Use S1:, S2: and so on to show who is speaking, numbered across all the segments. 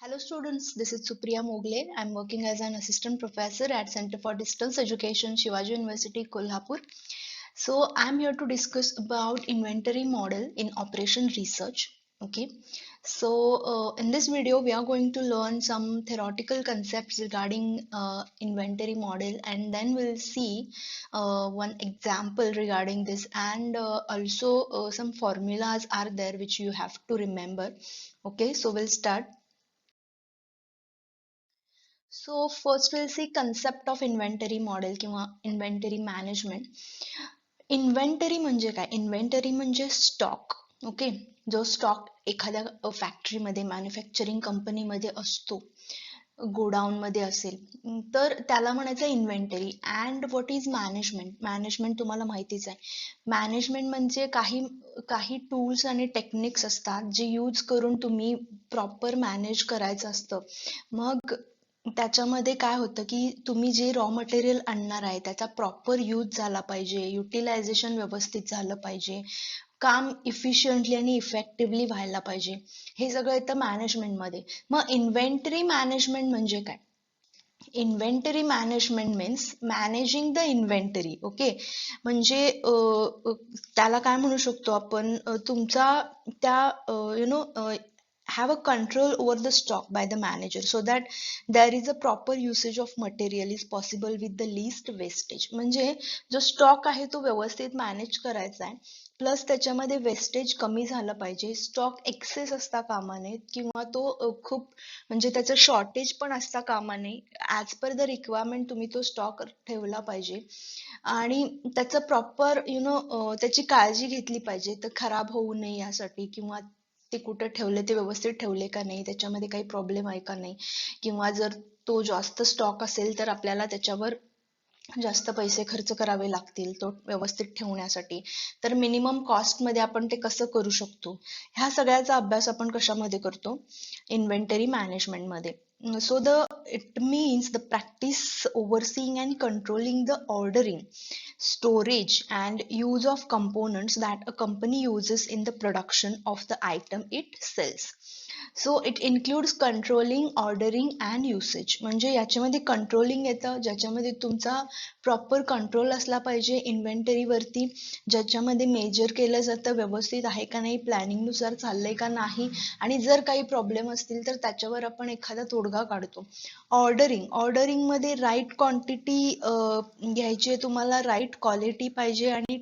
S1: Hello students, this is Supriya Mogle. I'm working as an assistant professor at Center for Distance Education, Shivaji University, Kolhapur. So I'm here to discuss about inventory model in operation research. Okay, so in this video we are going to learn some theoretical concepts regarding inventory model, and then we'll see one example regarding this, and also some formulas are there which you have to remember. Okay, so we'll start. So first we'll see concept of inventory model किंवा inventory management. Inventory म्हणजे काय? Inventory म्हणजे stock. Okay, जो stock एखाद्या फॅक्टरीमध्ये manufacturing कंपनीमध्ये असतो, godown मध्ये असेल, तर त्याला म्हणायचं inventory. And what is management? Management तुम्हाला माहितीच आहे. मॅनेजमेंट म्हणजे काही काही टूल्स आणि टेक्निक्स असतात जे यूज करून तुम्ही प्रॉपर मॅनेज करायचं असतं. मग त्याच्यामध्ये काय होतं की तुम्ही जे रॉ मटेरियल आणणार आहे त्याचा प्रॉपर यूज झाला पाहिजे, युटिलायझेशन व्यवस्थित झालं पाहिजे, काम इफिशियंटली आणि इफेक्टिव्हली व्हायला पाहिजे. हे सगळं येतं मॅनेजमेंटमध्ये. मग इन्व्हेंटरी मॅनेजमेंट म्हणजे काय? Inventory management means managing the inventory. Okay, म्हणजे त्याला काय म्हणू शकतो आपण, तुमचा त्या have a control over the stock by the manager so that there is a proper usage of material is possible with the least wastage. म्हणजे जो स्टॉक आहे तो व्यवस्थित मॅनेज करायचा आहे, प्लस त्याच्यामध्ये वेस्टेज कमी झालं पाहिजे, स्टॉक एक्सेस असता कामा नये किंवा तो खूप म्हणजे त्याचं शॉर्टेज पण असता कामा नये. ॲज पर द रिक्वायरमेंट तुम्ही तो स्टॉक ठेवला पाहिजे आणि त्याचं प्रॉपर त्याची काळजी घेतली पाहिजे, तर खराब होऊ नये यासाठी, किंवा ते कुठे ठेवले ते व्यवस्थित ठेवले का नाही, त्याच्यामध्ये काही प्रॉब्लेम आहे का नाही, किंवा जर तो जास्त स्टॉक असेल तर आपल्याला त्याच्यावर जास्त पैसे खर्च करावे लागतील तो व्यवस्थित ठेवण्यासाठी. तर मिनिमम कॉस्ट मध्ये आपण ते कसं करू शकतो, ह्या सगळ्याचा अभ्यास आपण कशामध्ये करतो? इन्व्हेंटरी मॅनेजमेंट मध्ये. So it means the practice overseeing and controlling the ordering, storage and use of components that a company uses in the production of the item it sells. So it includes controlling, ordering and usage. म्हणजे याच्यामध्ये controlling येतं, ज्याच्यामध्ये तुमचा proper control असला पाहिजे इन्व्हेंटरीवरती, ज्याच्यामध्ये major केलं जातं व्यवस्थित आहे का नाही, प्लॅनिंगनुसार चाललंय का नाही, आणि जर काही प्रॉब्लेम असतील तर त्याच्यावर आपण एखादा तोडगा काढतो. ऑर्डरिंग मध्ये राईट क्वांटिटी घ्यायची आहे तुम्हाला, राईट क्वालिटी पाहिजे आणि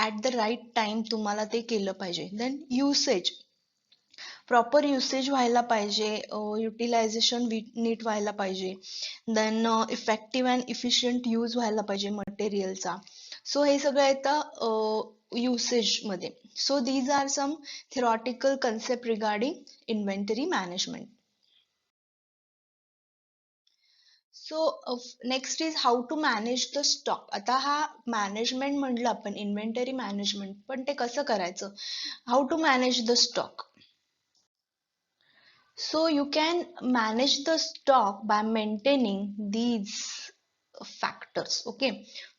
S1: ऍट द राईट टाइम तुम्हाला ते केलं पाहिजे. देन युसेज, प्रॉपर युसेज व्हायला पाहिजे, युटिलायझेशन नीट व्हायला पाहिजे. Then effective and efficient use व्हायला पाहिजे मटेरियलचा. सो हे सगळं येतं युसेज मध्ये. So these are some theoretical concept regarding inventory management. So next is how to manage the stock. आता हा मॅनेजमेंट म्हटलं आपण, इन्व्हेंटरी मॅनेजमेंट, पण ते कसं करायचं? How to manage the stock. So you can manage the stock by maintaining these factors. Okay.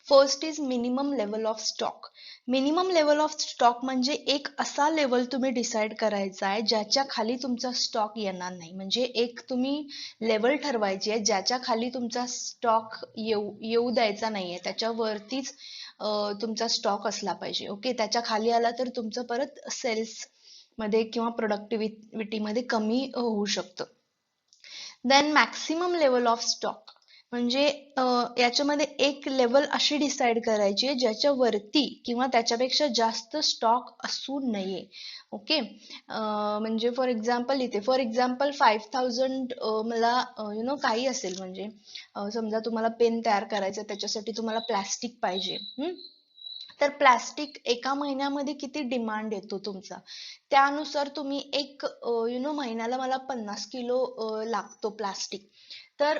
S1: First is minimum level of stock. Minimum level of stock म्हणजे एक असा लेवल तुम्ही डिसाइड करायचा आहे ज्याच्या खाली तुमचा स्टॉक येणार नाही. म्हणजे एक तुम्ही लेवल ठरवायची आहे ज्याच्या खाली तुमचा स्टॉक येऊ द्यायचा नाहीये, त्याच्यावरतीच तुमचा स्टॉक असला पाहिजे. ओके, त्याच्या खाली आला तर तुमचं परत सेल्स मध्ये किंवा प्रोडक्टिव्हिटी मध्ये कमी होऊ शकतं. Then maximum level of stock म्हणजे याच्यामध्ये एक लेवल अशी डिसाइड करायची आहे ज्याच्यावरती किंवा त्याच्यापेक्षा जास्त स्टॉक असू नये. ओके, म्हणजे फॉर एक्झाम्पल इथे, फॉर एक्झाम्पल 5000 मला काही असेल, म्हणजे समजा तुम्हाला पेन तयार करायचं, त्याच्यासाठी तुम्हाला प्लास्टिक पाहिजे. तर प्लास्टिक एका महिन्यामध्ये किती डिमांड येतो तुमचा, त्यानुसार तुम्ही एक महिन्याला मला 50 किलो लागतो प्लास्टिक, तर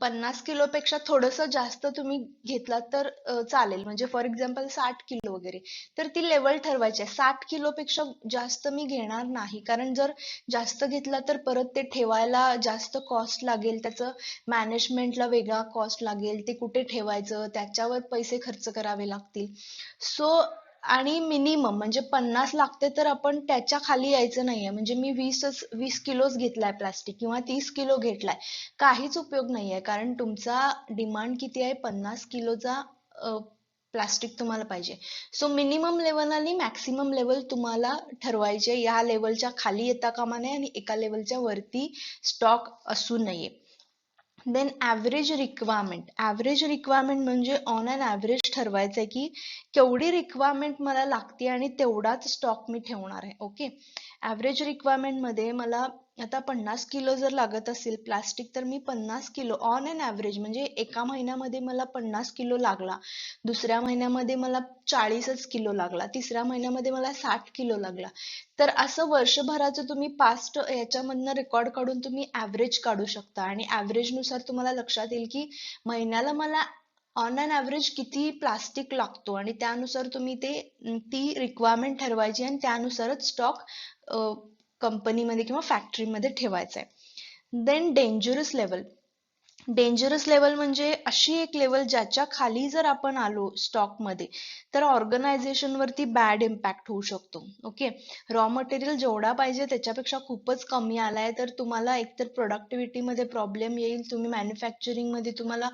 S1: 50 किलो पेक्षा थोडस जास्त तुम्ही घेतला तर चालेल. म्हणजे फॉर एक्झाम्पल 60 किलो वगैरे, तर ती लेवल ठरवायची आहे. 60 किलो पेक्षा जास्त मी घेणार नाही, कारण जर जास्त घेतला तर परत ते ठेवायला जास्त कॉस्ट लागेल, त्याचं मॅनेजमेंटला वेगळा कॉस्ट लागेल, ते कुठे ठेवायचं त्याच्यावर पैसे खर्च करावे लागतील. सो आणि मिनिमम म्हणजे 50 लागते तर आपण त्याच्या खाली यायचं नाहीये. म्हणजे मी 20 किलोच घेतलाय प्लास्टिक किंवा 30 किलो घेतलाय, काहीच उपयोग नाहीये. कारण तुमचा डिमांड किती आहे, 50 किलोचा प्लास्टिक तुम्हाला पाहिजे. सो मिनिमम लेवल आणि मॅक्सिमम लेवल तुम्हाला ठरवायचे. या लेवलच्या खाली येता कामा नये आणि एका लेवलच्या वरती स्टॉक असू नये. देन ॲव्हरेज रिक्वायरमेंट म्हणजे ऑन अन ॲव्हरेज ठरवायचं आहे की केवढी रिक्वायरमेंट मला लागते आणि तेवढाच स्टॉक मी ठेवणार आहे. ओके, ॲव्हरेज रिक्वायरमेंट मध्ये मला आता 50 किलो जर लागत असेल प्लास्टिक तर मी 50 किलो ऑन अन ॲव्हरेज म्हणजे एका महिन्यामध्ये मला 50 किलो लागला, दुसऱ्या महिन्यामध्ये मला 40च किलो लागला, तिसऱ्या महिन्यामध्ये मला 60 किलो लागला. तर असं वर्षभराचं तुम्ही पास्ट याच्यामधनं रेकॉर्ड काढून तुम्ही ॲव्हरेज काढू शकता आणि ॲव्हरेज नुसार तुम्हाला लक्षात येईल की महिन्याला मला ऑन अन ॲव्हरेज किती प्लास्टिक लागतो आणि त्यानुसार तुम्ही ती रिक्वायरमेंट ठरवायची आणि त्यानुसारच स्टॉक कंपनीमध्ये किंवा फॅक्टरीमध्ये ठेवायचा आहे. देन डेंजरस लेवल म्हणजे अशी एक लेवल ज्याच्या खाली जर आपण आलो स्टॉक मध्ये तर ऑर्गनायझेशन वरती बॅड इम्पॅक्ट होऊ शकतो. ओके, रॉ मटेरियल जेवढा पाहिजे त्याच्यापेक्षा खूपच कमी आलाय तर तुम्हाला एकतर प्रोडक्टिव्हिटी मध्ये प्रॉब्लेम येईल, तुम्ही मॅन्युफॅक्चरिंग मध्ये तुम्हाला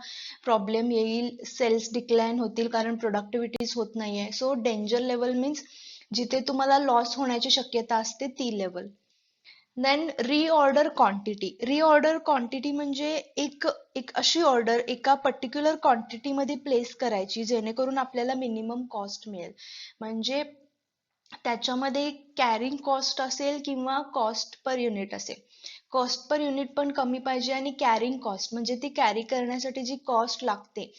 S1: प्रॉब्लेम येईल, सेल्स डिक्लाइन होतील कारण प्रोडक्टिव्हिटीच होत नाहीये. सो डेंजर लेवल मीन्स जिथे तुम्हाला लॉस होण्याची शक्यता असते ती लेवल. देन रिऑर्डर क्वांटिटी म्हणजे एक एक अशी ऑर्डर एका पर्टिक्युलर क्वांटिटी मध्ये प्लेस करायची जेणेकरून आपल्याला मिनिमम कॉस्ट मिळेल. म्हणजे त्याच्यामध्ये कॅरिंग कॉस्ट असेल किंवा कॉस्ट पर युनिट असेल. कॉस्ट पर युनिट पण कमी पाहिजे आणि कॅरिंग कॉस्ट म्हणजे ती कॅरी करण्यासाठी जी कॉस्ट लागते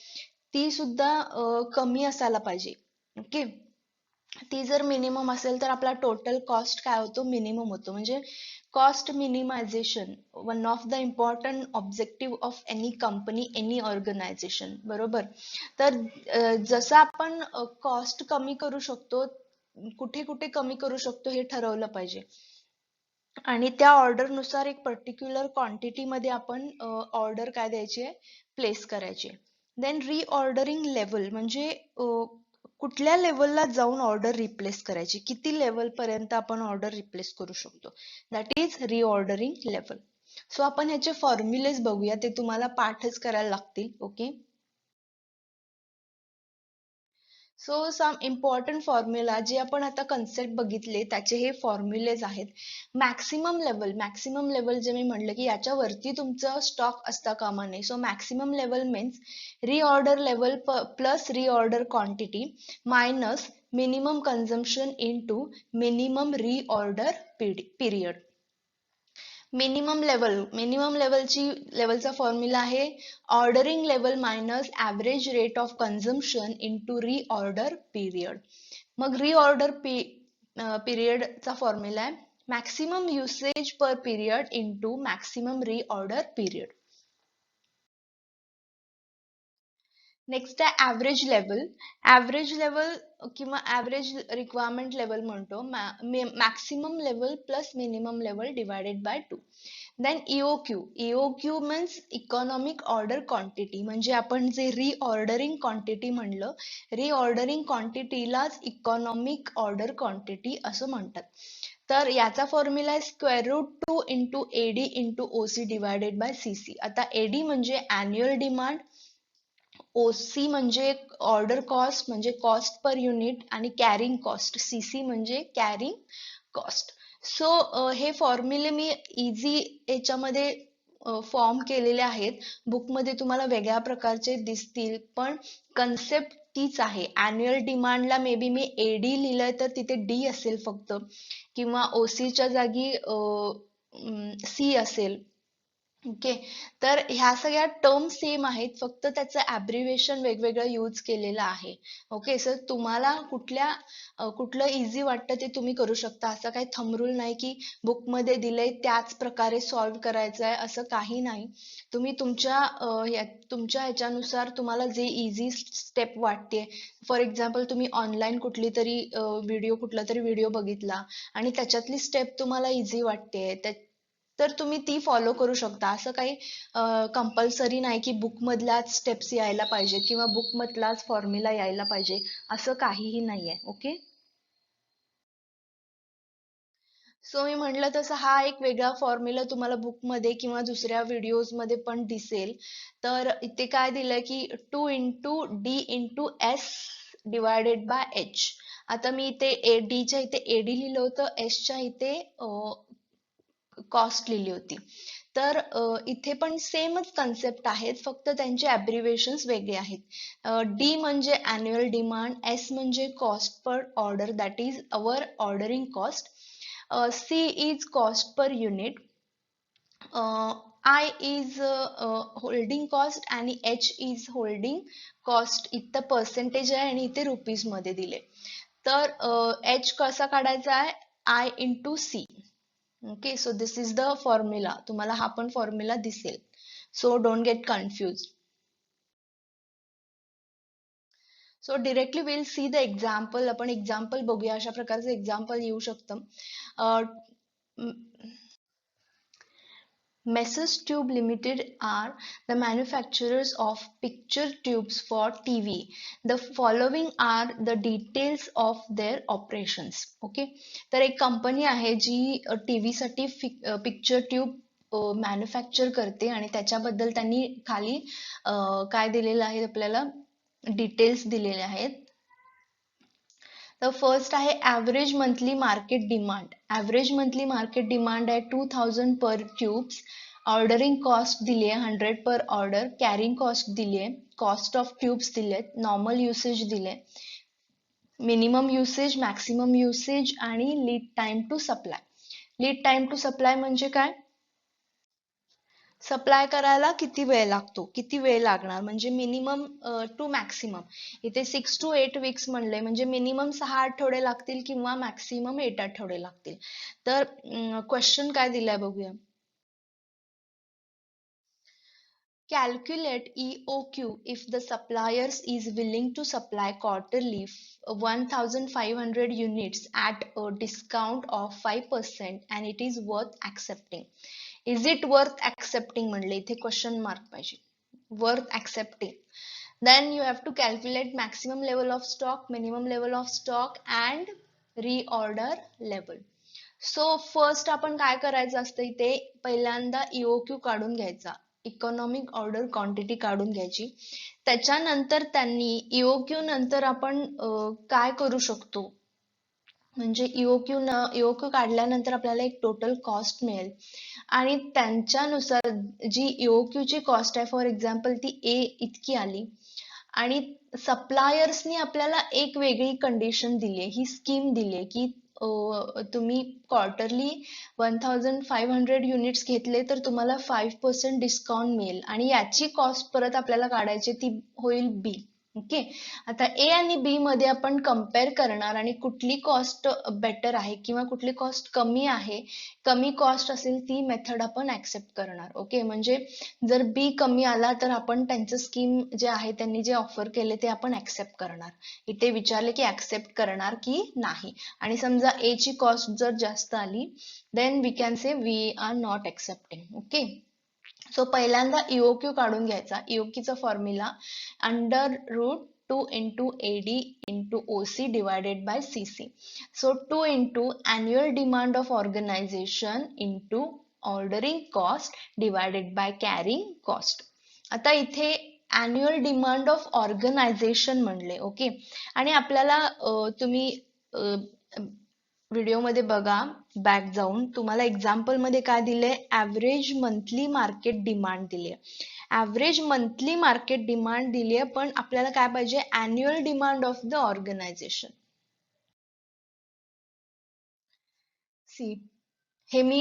S1: ती सुद्धा कमी असायला पाहिजे. ओके, ती जर मिनिमम असेल तर आपला टोटल कॉस्ट काय होतो, मिनिमम होतो. म्हणजे cost minimisation one of the important objective of any company, any organisation. बरोबर, तर जसं आपण कॉस्ट कमी करू शकतो, कुठे कुठे कमी करू शकतो हे ठरवलं पाहिजे आणि त्या ऑर्डर नुसार एक पर्टिक्युलर क्वांटिटी मध्ये आपण ऑर्डर काय द्यायची आहे, प्लेस करायची. देन रिऑर्डरिंग लेवल म्हणजे कुठल्या लेवलला जाऊन ऑर्डर रिप्लेस करायची, किती लेवल पर्यंत आपण ऑर्डर रिप्लेस करू शकतो, that is reordering level. So आपण ह्याचे फॉर्म्युलेज बघूया, ते तुम्हाला पाठच करायला लागतील. Okay, so some important formula जे आपण आता कन्सेप्ट बघितले त्याचे हे फॉर्म्युलेज आहेत. मॅक्सिमम लेवल जे मी म्हटलं की याच्यावरती तुमचं स्टॉक असता कामा नये. So maximum level means reorder level plus reorder quantity minus minimum consumption into minimum reorder period. Minimum लेवलचा फॉर्म्युला आहे ordering level minus average rate of consumption into reorder period. मग रिऑर्डर पिरियडचा फॉर्म्युला आहे maximum usage per period into maximum reorder period. Next आहे average level किंवा average requirement level म्हणतो, maximum level plus minimum level divided by 2. Then EOQ means economic order quantity. म्हणजे आपण जे reordering quantity म्हणलं, reordering क्वांटिटीलाच economic order quantity असं म्हणतात. तर याचा फॉर्म्युला आहे square root 2 into AD into OC divided by CC. आता AD म्हणजे अॅन्युअल डिमांड, OC म्हणजे ऑर्डर कॉस्ट म्हणजे कॉस्ट पर युनिट आणि कॅरिंग कॉस्ट, CC म्हणजे कॅरिंग कॉस्ट. सो हे फॉर्म्युले मी इझी याच्यामध्ये फॉर्म केलेले आहेत. बुकमध्ये तुम्हाला वेगळ्या प्रकारचे दिसतील पण कन्सेप्ट तीच आहे. Annual डिमांडला may be me AD लिहिलंय तर तिथे D असेल फक्त किंवा OC च्या जागी C असेल. ओके, तर ह्या सगळ्या टर्म सेम आहेत, फक्त त्याचं ॲब्रिव्हिएशन वेगवेगळं यूज केलेलं आहे. ओके, सर तुम्हाला कुठलं इझी वाटतं ते तुम्ही करू शकता. असं काही थंब रूल नाही की बुकमध्ये दिलंय त्याच प्रकारे सॉल्व्ह करायचं आहे असं काही नाही. तुम्ही तुमच्या ह्याच्यानुसार तुम्हाला जे इझी स्टेप वाटते, फॉर एक्झाम्पल तुम्ही ऑनलाईन कुठला तरी व्हिडिओ बघितला आणि त्याच्यातली स्टेप तुम्हाला इझी वाटते तर तुम्ही ती फॉलो करू शकता. असं काही कंपल्सरी नाही की बुक मधल्याच स्टेप्स यायला पाहिजे किंवा बुक मधलाच फॉर्म्युला यायला पाहिजे, असं काहीही नाहीये. ओके. सो मी म्हटलं तसं हा एक वेगळा फॉर्म्युला तुम्हाला बुकमध्ये किंवा दुसऱ्या व्हिडिओजमध्ये पण दिसेल. तर इथे काय दिलंय की 2 × D × S divided by H. आता मी इथे डीच्या इथे एडी लिहिलं होतं, एसच्या इथे कॉस्ट लिहिली होती. तर इथे पण सेमच कन्सेप्ट आहेत, फक्त त्यांचे ॲब्रिव्हिएशन्स वेगळे आहेत. डी म्हणजे अॅन्युअल डिमांड, एस म्हणजे cost per order that is our ordering cost, C is cost per unit, I is holding cost आणि एच इज होल्डिंग कॉस्ट. इथं पर्सेंटेज आहे आणि इथे रुपीज मध्ये दिले. तर एच कसा काढायचा आहे, I into C. Okay, so this is the formula. तुम्हाला हा पण फॉर्म्युला दिसेल, so don't get confuse. So directly will see the example. आपण एक्झाम्पल बघूया. अशा प्रकारचं एक्झाम्पल येऊ शकतं. Messrs Tube Limited are the manufacturers of picture tubes for TV. The following are the details of their operations. Okay, तर एक company आहे जी TV साठी पिक्चर ट्यूब मॅन्युफॅक्चर करते आणि त्याच्याबद्दल त्यांनी खाली काय दिलेलं आहे आपल्याला, डिटेल्स दिलेले आहेत. तर फर्स्ट आहे average monthly market demand. Average monthly market demand आहे 2000 पर ट्यूब्स. ऑर्डरिंग कॉस्ट दिली आहे 100 पर ऑर्डर. कॅरिंग कॉस्ट दिली आहे, कॉस्ट ऑफ ट्यूब्स दिले, नॉर्मल युसेज दिले, मिनिमम युसेज, मॅक्सिमम युसेज आणि lead time to supply. Lead time to supply म्हणजे काय, सप्लाय करायला किती वेळ लागतो, किती वेळ लागणार, म्हणजे मिनिमम टू मॅक्सिमम. इथे 6 to 8 weeks म्हणले, म्हणजे मिनिमम 6 आठवडे लागतील किंवा मॅक्सिमम 8 आठवडे लागतील. तर क्वेश्चन काय दिलाय बघूया. Calculate EOQ if the suppliers is willing to supply quarterly 1500 units at a discount of 5% and it is worth accepting. Is it worth accepting म्हणले, इथे क्वेश्चन मार्क पाहिजे. Worth accepting. Then you have to calculate maximum level of stock, minimum level of stock and reorder level. So first आपण काय करायचं असतं, इथे पहिल्यांदा EOQ काढून घ्यायचा, इकॉनॉमिक ऑर्डर क्वांटिटी काढून घ्यायची. त्याच्यानंतर त्यांनी EOQ नंतर आपण काय करू शकतो, म्हणजे EOQ काढल्यानंतर आपल्याला एक टोटल कॉस्ट मिळेल आणि त्यांच्यानुसार जी EOQ ची कॉस्ट आहे, फॉर एक्झाम्पल ती ए इतकी आली आणि सप्लायर्सनी आपल्याला एक वेगळी कंडिशन दिली, ही स्कीम दिली की तुम्ही क्वार्टरली 1500 युनिट्स घेतले तर तुम्हाला 5% डिस्काउंट मिळेल आणि याची कॉस्ट परत आपल्याला काढायची, ती होईल बी. ओके, आता ए आणि बी मध्ये आपण कम्पेअर करणार आणि कुठली कॉस्ट बेटर आहे किंवा कुठली कॉस्ट कमी आहे, कमी कॉस्ट असेल ती मेथड आपण ऍक्सेप्ट करणार. ओके, म्हणजे जर बी कमी आला तर आपण त्यांचं स्कीम जे आहे, त्यांनी जे ऑफर केले ते आपण ऍक्सेप्ट करणार. इथे विचारले की ऍक्सेप्ट करणार की नाही, आणि समजा ए ची कॉस्ट जर जास्त आली then we can say we are not accepting. Okay, so पहिल्यांदा EOQ काढून घ्यायचा. EOQ चा formula under root 2 × AD × OC divided by CC. So 2 × annual demand of organization into ordering cost divided by carrying cost. आता इथे annual demand of organization म्हणले. Okay, आणि आपल्याला तुम्ही व्हिडिओ मध्ये बघा, बॅक जाऊन तुम्हाला एक्झाम्पल मध्ये काय दिले, ऍव्हरेज मंथली मार्केट डिमांड दिली. ऍव्हरेज मंथली मार्केट डिमांड दिली आहे, पण आपल्याला काय पाहिजे, annual demand of the organisation. See, हे मी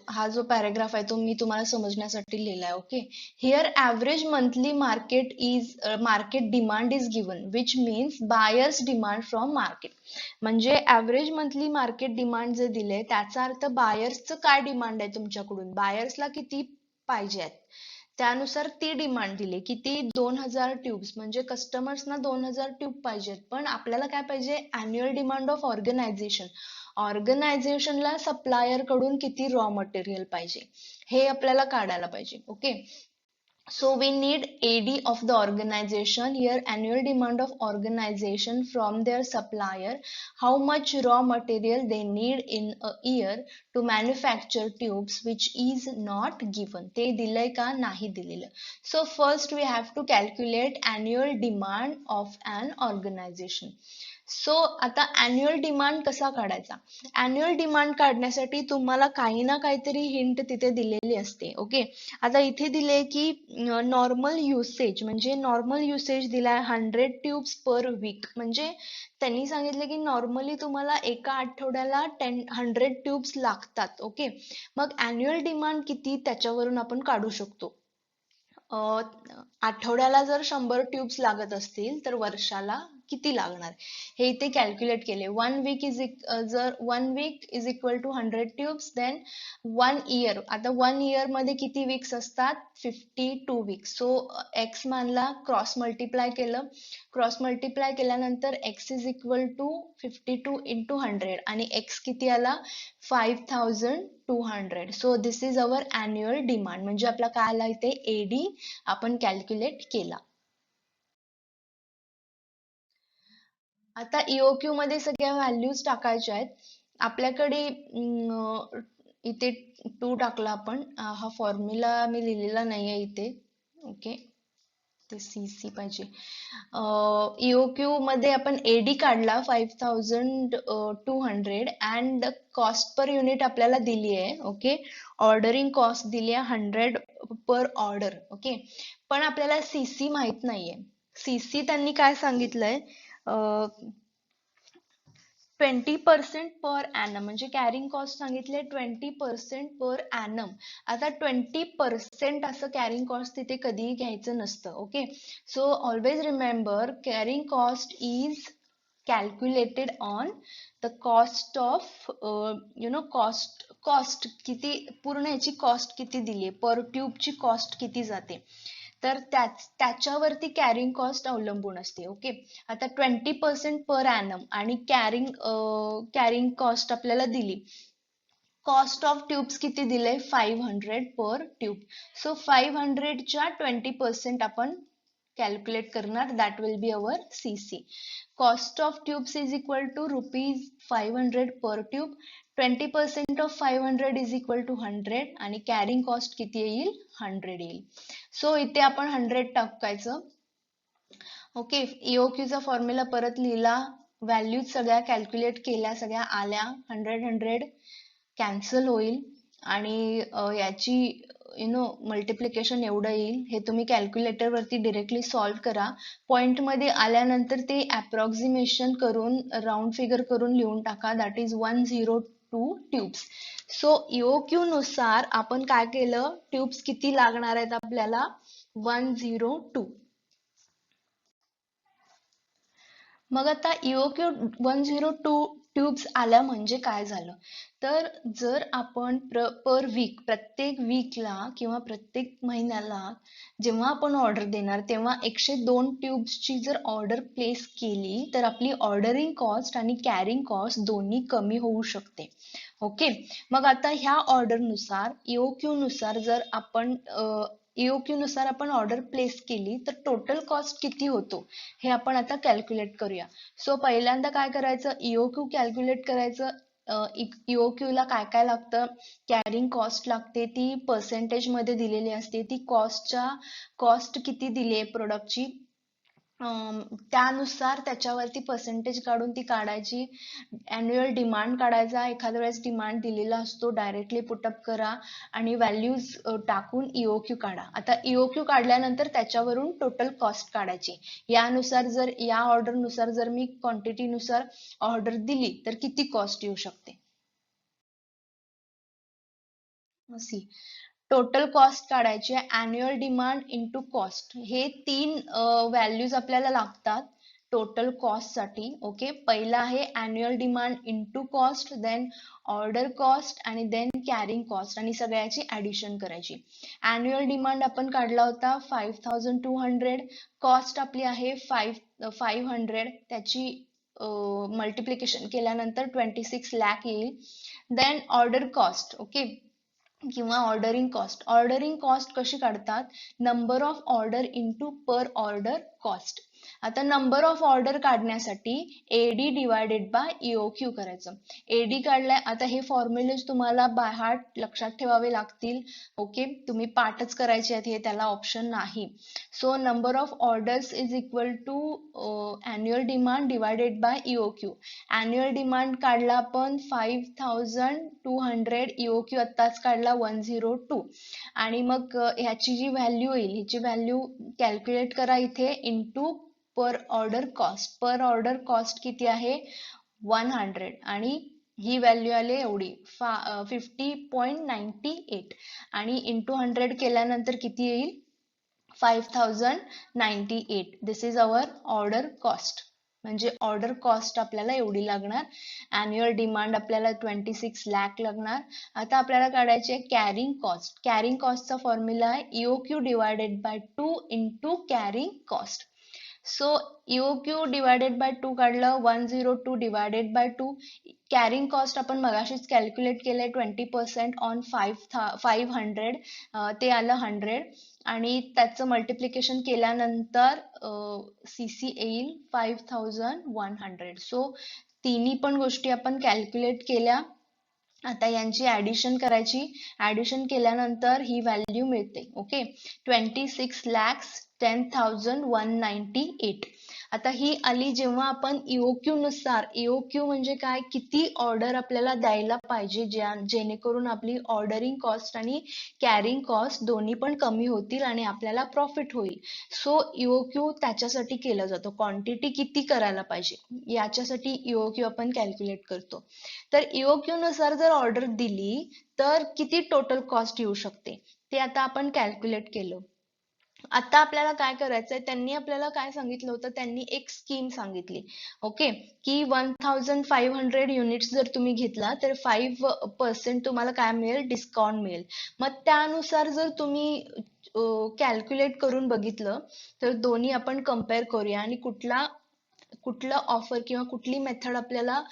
S1: हा जो पॅराग्राफ आहे तो मी तुम्हाला समजण्यासाठी लिहिलाय. Okay, here average monthly market demand is given which means buyers demand from market. म्हणजे ॲव्हरेज मंथली मार्केट डिमांड जे दिले त्याचा अर्थ बायर्सचं काय डिमांड आहे तुमच्याकडून, बायर्सला किती पाहिजे आहेत त्यानुसार ती डिमांड दिली. किती, 2000 ट्यूब्स, म्हणजे कस्टमर्सना 2000 ट्यूब पाहिजेत, पण आपल्याला काय पाहिजे, अॅन्युअल डिमांड ऑफ ऑर्गनायझेशन. ऑर्गनायझेशनला सप्लायर कडून किती रॉ मटेरियल पाहिजे हे आपल्याला काढायला पाहिजे. Okay, so we need AD of the organization. Here annual demand of organization from their supplier, how much raw material they need in a year to manufacture tubes, which is not given. ते दिलंय का नाही दिलेलं. So first we have to calculate annual demand of an organization. So आता annual demand कसा काढायचा. Annual demand काढण्यासाठी तुम्हाला काही ना काहीतरी हिंट तिथे दिलेली असते. ओके, आता इथे दिले की नॉर्मल युसेज, म्हणजे नॉर्मल युसेज दिलाय 100 ट्यूब्स पर वीक. म्हणजे त्यांनी सांगितलं की नॉर्मली तुम्हाला एका आठवड्याला 100 ट्यूब्स लागतात. ओके, मग अॅन्युअल डिमांड किती त्याच्यावरून आपण काढू शकतो. आठवड्याला जर 100 ट्यूब्स लागत असतील तर वर्षाला किती लागणार हे इथे कॅल्क्युलेट केले. 1 week is equal to 100 tubes, then 1 year. आता 1 इयर मध्ये किती वीक्स असतात, 52 वीक्स. सो एक्स मानला, क्रॉस मल्टिप्लाय केलं, क्रॉस मल्टिप्लाय केल्यानंतर X is equal to 52 into 100 आणि एक्स किती आला, 5200. So this is our annual demand. म्हणजे आपला काय आला इथे, एडी आपण कॅल्क्युलेट केला. आता EOQ मध्ये सगळ्या व्हॅल्यूज टाकायच्या आहेत. आपल्याकडे इथे 2 टाकला आपण. हा फॉर्म्युला मी लिहिलेला नाहीये इथे. ओके, ते CC पाहिजे. EOQ मध्ये आपण AD काढला 5200 अँड कॉस्ट पर युनिट आपल्याला दिली आहे. ओके, ऑर्डरिंग कॉस्ट दिली आहे 100 पर ऑर्डर. ओके, पण आपल्याला CC माहित नाहीये. CC त्यांनी काय सांगितलंय, 20% पर ॲनम, म्हणजे कॅरिंग कॉस्ट सांगितले 20% पर ॲनम. आता 20% असं कॅरिंग कॉस्ट तिथे कधीही घ्यायचं नसतं. Okay, so always remember carrying cost is calculated on the cost of cost किती, पूर्ण याची कॉस्ट किती दिली, पर ट्यूबची कॉस्ट किती जाते, तर त्याच्यावरती कॅरिंग कॉस्ट अवलंबून असते. ओके, आता 20% पर ॲनम आणि कॅरिंग कॉस्ट आपल्याला दिली. कॉस्ट ऑफ ट्यूब्स किती दिले, 500 पर ट्यूब. सो 500 च्या 20% आपण कॅल्क्युलेट करणार, that will be our CC. Cost of tubes is equal to ₹500 per tube. 20% of 500 is equal to 100 आणि कॅरिंग कॉस्ट किती येईल, 100 येईल. सो इथे आपण 100 टाकायचं. ओके, EOQ चा फॉर्म्युला परत लिहिला, व्हॅल्यूज सगळ्या कॅल्क्युलेट केल्या, सगळ्या आल्या, 100 कॅन्सल होईल आणि याची मल्टिप्लिकेशन एवढं येईल. हे तुम्ही कॅल्क्युलेटर वरती डिरेक्टली सॉल्व्ह करा. पॉइंट मध्ये आल्यानंतर ते अप्रॉक्सिमेशन करून राऊंड फिगर करून लिहून टाका, that is 102 tubes. So EOQ नुसार आपण काय केलं, ट्यूब्स किती लागणार आहेत आपल्याला, 102. मग आता EOQ 102 ट्यूब्स आल्या म्हणजे काय झालं, तर जर आपण पर वीक, प्रत्येक वीकला किंवा प्रत्येक महिन्याला जेव्हा आपण ऑर्डर देणार तेव्हा 102 ट्यूब्सची जर ऑर्डर प्लेस केली तर आपली ऑर्डरिंग कॉस्ट आणि कॅरिंग कॉस्ट दोन्ही कमी होऊ शकते. ओके, मग आता ह्या ऑर्डर नुसार, EOQ नुसार जर आपण EOQ नुसार आपण ऑर्डर प्लेस केली तर टोटल कॉस्ट किती होतो हे आपण आता कॅल्क्युलेट करूया. सो पहिल्यांदा काय करायचं, EOQ कॅल्क्युलेट करायचं. EOQ ला काय काय लागतं, कॅरिंग कॉस्ट लागते, ती पर्सेंटेज मध्ये दिलेली असते. ती कॉस्ट किती दिली आहे प्रोडक्टची, त्यानुसार त्याच्यावरती पर्सेंटेज काढून ती काढायची. अॅन्युअल डिमांड काढायचा, एखाद्या वेळेस डिमांड दिलेला असतो, डायरेक्टली पुटअप करा आणि व्हॅल्यूज टाकून EOQ काढा. आता EOQ काढल्यानंतर त्याच्यावरून टोटल कॉस्ट काढायची. यानुसार जर या ऑर्डर नुसार जर मी क्वांटिटी नुसार ऑर्डर दिली तर किती कॉस्ट येऊ शकते. सी, टोटल कॉस्ट काढायची, अॅन्युअल डिमांड इंटू कॉस्ट, हे 3 व्हॅल्यूज आपल्याला लागतात टोटल कॉस्ट साठी. ओके, पहिला आहे annual demand into cost, then order cost आणि देन कॅरिंग कॉस्ट आणि सगळ्याची ऍडिशन करायची. अॅन्युअल डिमांड आपण काढला होता 5200, कॉस्ट आपली आहे 500, त्याची मल्टिप्लिकेशन केल्यानंतर 26 लाख येईल. देन ऑर्डर कॉस्ट, ओके, किंवा ऑर्डरिंग कॉस्ट कशी काढतात, number of order into per order cost. आता नंबर ऑफ ऑर्डर काढण्यासाठी एडी डिवायडेड बाय ईओक्यू करायचं. एडी काढलाय, आता हे फॉर्म्युलेज तुम्हाला बाय हार्ट लक्षात ठेवावे लागतील. ओके, तुम्ही पाठच करायचे आहेत, हे त्याला ऑप्शन नाही. So number of orders is equal to annual demand divided by EOQ. Annual demand काढला आपण 5200, ईओक्यू आत्ताच काढला 102, आणि मग ह्याची जी व्हॅल्यू येईल, ह्याची व्हॅल्यू कॅल्क्युलेट करा इथे into per order cost. Per order cost किती आहे 100, आणि ही व्हॅल्यू आली एवढी 50.98, आणि इंटू 100 केल्यानंतर किती येईल 5098. दिस इज अवर ऑर्डर कॉस्ट. म्हणजे ऑर्डर कॉस्ट आपल्याला एवढी लागणार. अॅन्युअल डिमांड आपल्याला 26 लाख लागणार. आता आपल्याला काढायचे कॅरिंग कॉस्ट. कॅरिंग कॉस्टचा फॉर्म्युला आहे EOQ divided by 2 into carrying cost. So EOQ divided by 2 काढलं, 102 डिवायडेड बाय 2. कॅरिंग कॉस्ट आपण मगाशीच कॅल्क्युलेट केलंय 20% ऑन 500, ते आलं 100, आणि त्याचं मल्टिप्लिकेशन केल्यानंतर सीसी येईल 5100. सो तिन्ही पण गोष्टी आपण कॅल्क्युलेट केल्या. आता यांची ऍडिशन करायची. ऍडिशन केल्यानंतर ही व्हॅल्यू मिळते. ओके, 26,10,198. आता ही आली जेव्हा आपण ईओक्यू नुसार, ईओक्यू म्हणजे काय, किती ऑर्डर आपल्याला द्यायला पाहिजे जेणेकरून आपली ऑर्डरिंग कॉस्ट आणि कॅरिंग कॉस्ट दोन्ही पण कमी होतील आणि आपल्याला प्रॉफिट होईल. सो ईओक्यू त्याच्यासाठी केलं जातं, क्वांटिटी किती करायला पाहिजे याच्यासाठी ईओक्यू आपण कॅल्क्युलेट करतो. तर ईओक्यू नुसार जर ऑर्डर दिली तर किती टोटल कॉस्ट येऊ शकते ते आता आपण कॅल्क्युलेट केलं. आता आपल्याला काय करायचंय, त्यांनी आपल्याला काय सांगितलं होतं, त्यांनी एक स्कीम सांगितली. ओके, की 1500 युनिट्स जर तुम्ही घेतला तर 5% तुम्हाला काय मिळेल, डिस्काउंट मिळेल. मग त्यानुसार जर तुम्ही कॅल्क्युलेट करून बघितलं तर दोन्ही आपण कम्पेअर करूया आणि कुठलं ऑफर किंवा कुठली मेथड आपल्याला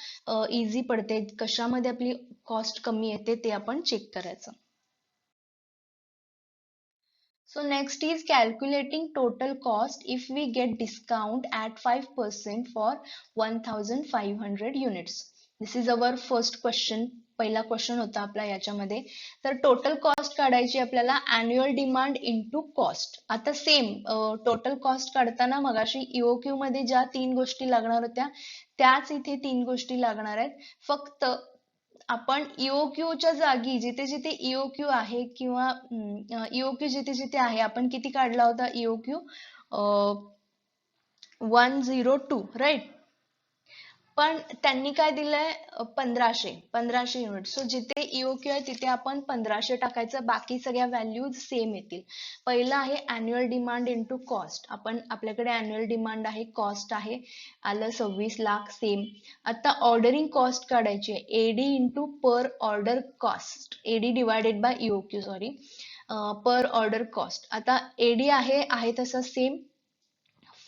S1: इझी पडते, कशामध्ये आपली कॉस्ट कमी येते ते आपण चेक करायचं. So next is calculating total cost if we get discount at 5% for 1500 units. This is our first question. पहिला क्वेश्चन होता आपला याच्यामध्ये. तर टोटल कॉस्ट काढायची आपल्याला अॅन्युअल डिमांड इंटू कॉस्ट. आता सेम टोटल कॉस्ट काढताना मगाशी ईओक्यू मध्ये ज्या 3 गोष्टी लागणार होत्या त्याच इथे 3 गोष्टी लागणार आहेत. फक्त आपण ईओक्यूच्या जागी जिथे जिथे ईओक्यू आहे किंवा ईओक्यू जिथे जिथे आहे आपण किती काढला होता ईओक्यू 102, राईट. पण त्यांनी काय दिलंय 1500 युनिट. सो जिथे ईओक्यू आहे तिथे आपण 1500 टाकायचं, बाकी सगळ्या व्हॅल्यूज सेम येतील. पहिला आहे अॅन्युअल डिमांड इंटू कॉस्ट. आपल्याकडे अॅन्युअल डिमांड आहे, कॉस्ट आहे, आलं 26 लाख, सेम. आता ऑर्डरिंग कॉस्ट काढायची आहे, AD into per order cost, AD divided by EOQ, sorry, per order cost. आता एडी आहे तसा सेम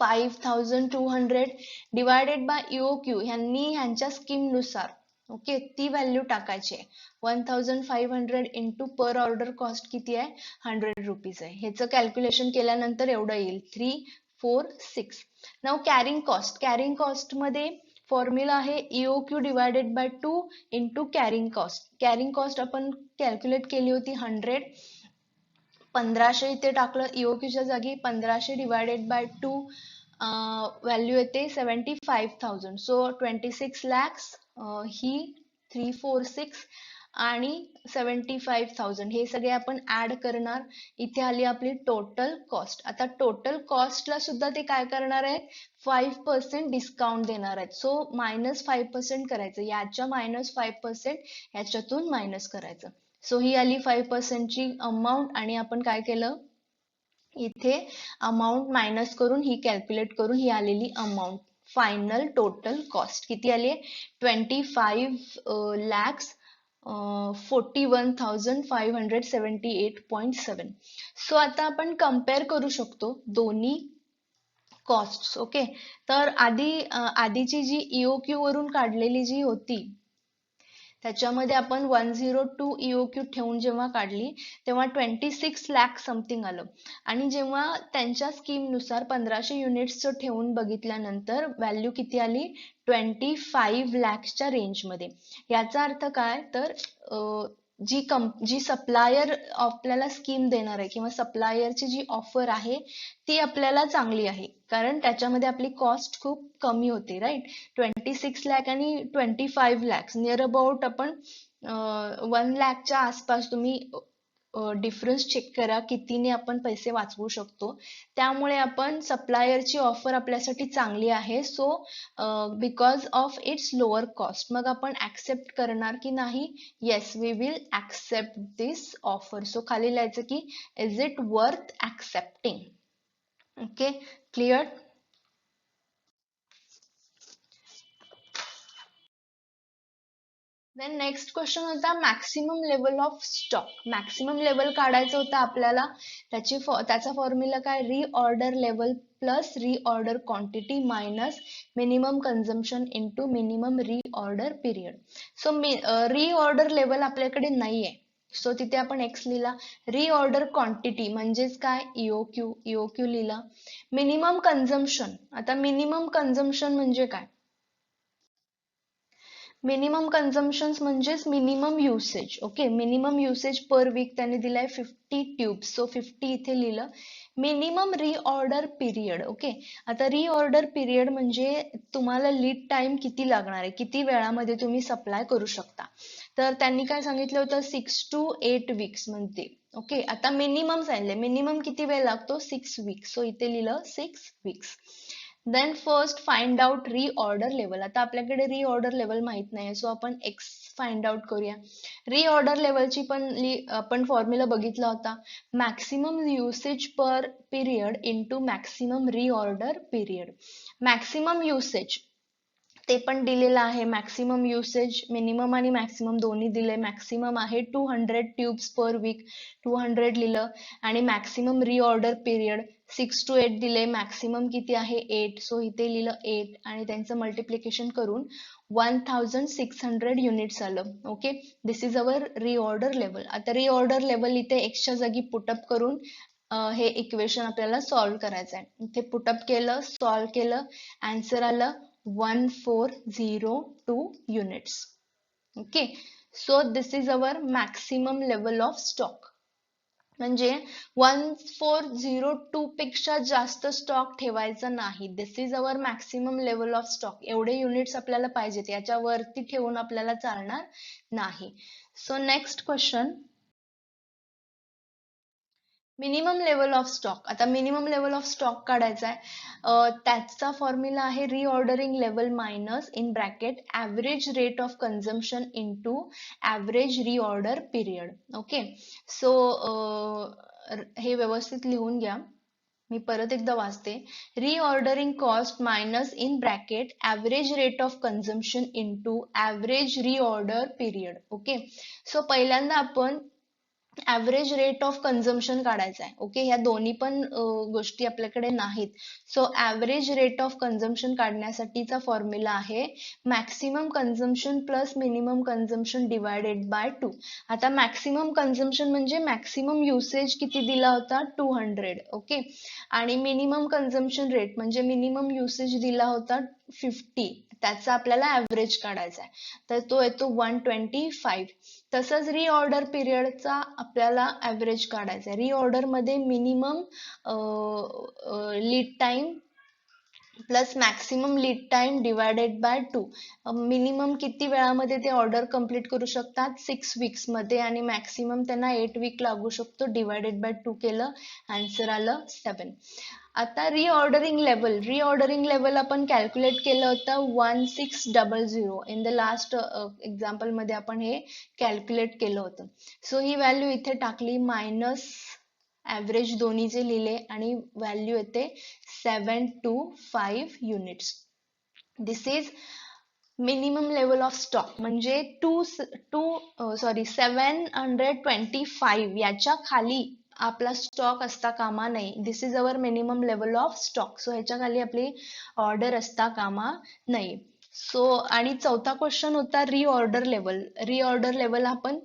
S1: 5200 डिवायडेड बाय ईओक्यू. ह्यांच्या स्कीम नुसार ओके ती व्हॅल्यू टाकायची आहे. 1500 इंटू पर ऑर्डर कॉस्ट किती आहे 100 रुपीज आहे. ह्याचं कॅल्क्युलेशन केल्यानंतर एवढं येईल 346. नाव कॅरिंग कॉस्ट. कॅरिंग कॉस्ट मध्ये फॉर्म्युला आहे EOQ divided by 2 into carrying cost. Carrying cost आपण कॅल्क्युलेट केली होती 100, 1500 इथे टाकलं ईओक्यूच्या जागी, 1500 डिवायडेड बाय 2 व्हॅल्यू येते 75,000. सो 26 लॅक्स, ही 346 आणि 75,000 हे सगळे आपण ऍड करणार. इथे आली आपली टोटल कॉस्ट. आता टोटल कॉस्टला सुद्धा ते काय करणार आहेत 5% डिस्काउंट देणार आहेत. सो -5% करायचं, याच्या -5% याच्यातून मायनस करायचं. सो ही आली 5% ची अमाऊंट, आणि आपण काय केलं इथे अमाऊंट मायनस करून ही कॅल्क्युलेट करून ही आलेली अमाऊंट. फायनल टोटल कॉस्ट किती आली आहे 25,41,578.7. सो आता आपण कम्पेअर करू शकतो दोन्ही कॉस्ट. ओके, तर आधीची जी EOQ वरून काढलेली जी होती त्याच्यामध्ये आपण 102 EOQ ठेवून जेव्हा काढली तेव्हा 26 लाख समथिंग आलं, आणि जेव्हा त्यांच्या स्कीम नुसार 1500 युनिट्सचं ठेवून बघितल्यानंतर व्हॅल्यू किती आली, 25 लाखच्या रेंजमध्ये. याचा अर्थ काय, तर जी सप्लायर आपल्याला स्कीम देणार आहे किंवा सप्लायरची जी ऑफर आहे ती आपल्याला चांगली आहे, कारण त्याच्यामध्ये आपली कॉस्ट खूप कमी होते, राईट. 26 लाख आणि 25 लाख नियर अबाउट आपण 1 लाखच्या आसपास तुम्ही डिफरन्स चेक करा कितीने आपण पैसे वाचवू शकतो. त्यामुळे आपण सप्लायरची ऑफर आपल्यासाठी चांगली आहे. So because of its lower cost, मग आपण ऍक्सेप्ट करणार की नाही, yes we will accept this offer. So खाली लिहायचं की is it worth accepting. Okay, clear. Then next question होता maximum level of stock. Maximum level काढायचं होतं आपल्याला. त्याचा फॉर्म्युला काय, reorder level plus reorder quantity minus minimum consumption into minimum reorder period. So reorder level आपल्याकडे नाहीये, so तिथे आपण एक्स लिहिला. रीऑर्डर क्वांटिटी म्हणजेच काय, EOQ लिहिला. मिनिमम कन्झम्पशन, आता मिनिमम कन्झम्पशन म्हणजे काय, मिनिमम कन्झम्पशन म्हणजेच minimum usage. Okay, minimum usage पर वीक त्याने दिलाय 50 ट्यूब्स, सो 50 इथे लिहिलं. Minimum reorder period. ओके, आता रीऑर्डर पिरियड म्हणजे तुम्हाला लीड टाइम किती लागणार आहे, किती वेळामध्ये तुम्ही सप्लाय करू शकता. तर त्यांनी काय सांगितलं होतं, 6 to 8 वीक्स म्हणते. ओके, आता मिनिमम सांगितले, मिनिमम किती वेळ लागतो, 6 वीक्स, सो इथे लिहिलं 6 weeks. Then first find out reorder level. आता आपल्याकडे रीऑर्डर लेवल माहित नाही, सो आपण एक्स फाइंड आउट करूया. रीऑर्डर लेवलची आपण फॉर्म्युला बघितला होता, maximum usage per period into maximum reorder period. Maximum usage ते पण दिलेलं आहे, मॅक्सिमम युसेज मिनिमम आणि मॅक्सिमम दोन्ही दिले. मॅक्सिमम आहे 200 ट्यूब्स पर वीक, 200 लिहिलं. आणि मॅक्सिमम रीऑर्डर पिरियड 6 to 8 दिले, मॅक्सिमम किती आहे 8, सो इथे लिहिलं 8 आणि त्यांचं मल्टिप्लिकेशन करून 1600 युनिट्स आलं. Okay, this is our reorder level. आता रीऑर्डर लेवल इथे एक्सच्या जागी पुटअप करून हे इक्वेशन आपल्याला सॉल्व्ह करायचं आहे. इथे पुटअप केलं, सॉल्व्ह केलं, आन्सर आलं 1402 units. Okay, so this is our maximum level of stock. म्हणजे 1402 पेक्षा जास्त स्टॉक ठेवायचा नाही. This is our maximum level of stock. एवढे युनिट्स आपल्याला पाहिजेत, याच्यावरती ठेवून आपल्याला चालणार नाही. So next question, minimum level of stock. आता मिनिमम लेवल ऑफ स्टॉक काढायचा आहे, त्याचा फॉर्म्युला आहे reordering level minus in bracket average rate of consumption into average reorder period. Okay, so हे व्यवस्थित लिहून घ्या, मी परत एकदा वाचते. Reordering cost minus in bracket average rate of consumption into average reorder period. Okay, so पहिल्यांदा आपण ऍव्हरेज रेट ऑफ कन्झम्पशन काढायचा आहे. ओके, ह्या दोन्ही पण गोष्टी आपल्याकडे नाहीत. So average rate of consumption काढण्यासाठीचा फॉर्म्युला आहे maximum consumption plus minimum consumption divided by 2. आता मॅक्सिमम कन्झम्पशन म्हणजे मॅक्सिमम युसेज किती दिला होता, 200. ओके, आणि मिनिमम कन्झम्पशन रेट म्हणजे मिनिमम युसेज दिला होता 50, त्याचा आपल्याला ऍव्हरेज काढायचा आहे, तर तो येतो 125. तसंच रीऑर्डर पिरियडचा आपल्याला ऍव्हरेज काढायचा आहे. रीऑर्डर मध्ये minimum lead time plus maximum lead time divided by 2. Minimum किती वेळामध्ये ते ऑर्डर कम्प्लीट करू शकतात, 6 वीक्स मध्ये, आणि मॅक्सिमम त्यांना 8 वीक लागू शकतो. डिवायडेड बाय 2 केलं, आन्सर आलं 7. आता रीऑर्डरिंग लेवल आपण कॅल्क्युलेट केलं होतं 1600. इन द लास्ट एक्झाम्पल मध्ये आपण हे कॅल्क्युलेट केलं होतं. सो ही व्हॅल्यू इथे टाकली, मायनस ऍव्हरेज दोन्हीचे लिहिले आणि व्हॅल्यू येते 725 units. This is minimum level of stock. म्हणजे 725 याच्या खाली आपला स्टॉक असता कामा नये. This is our minimum level of stock. So ह्याच्या खाली आपली ऑर्डर असता कामा नये. सो आणि चौथा क्वेश्चन होता रिऑर्डर लेवल. रिऑर्डर लेवल आपण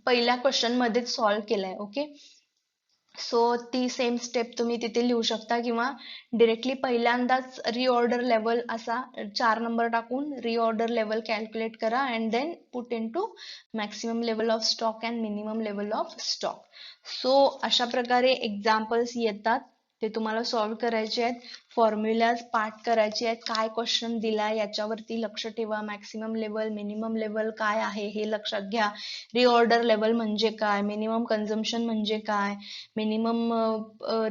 S1: पहिल्या क्वेश्चन मध्येच सॉल्व्ह केलाय. ओके, सो ती सेम स्टेप तुम्ही तिथे लिहू शकता किंवा डिरेक्टली पहिल्यांदाच रिऑर्डर लेवल असा 4 नंबर टाकून रिऑर्डर लेवल कॅल्क्युलेट करा and then put into maximum level of stock and minimum level of stock. So अशा प्रकारे एक्झाम्पल्स येतात, ते तुम्हाला सॉल्व्ह करायचे आहेत. फॉर्म्युलाज पाठ करायचे आहेत. काय क्वेश्चन दिलाय याच्यावरती लक्ष ठेवा. मॅक्सिमम लेवल मिनिमम लेवल काय आहे हे लक्षात घ्या. रिऑर्डर लेवल म्हणजे काय, मिनिमम कन्झम्पशन म्हणजे काय, मिनिमम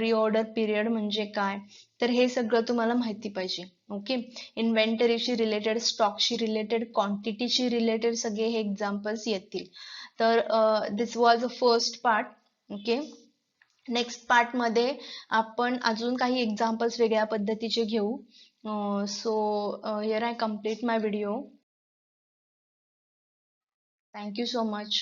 S1: रिऑर्डर पिरियड म्हणजे काय, तर हे सगळं तुम्हाला माहिती पाहिजे. ओके, इन्व्हेंटरीशी रिलेटेड, स्टॉकशी रिलेटेड, क्वांटिटीशी रिलेटेड सगळे हे एक्झाम्पल्स येतील. तर this was a first part. Okay, next part मध्ये आपण अजून काही एक्झाम्पल्स वेगळ्या पद्धतीचे घेऊ. So here I complete my video. Thank you so much.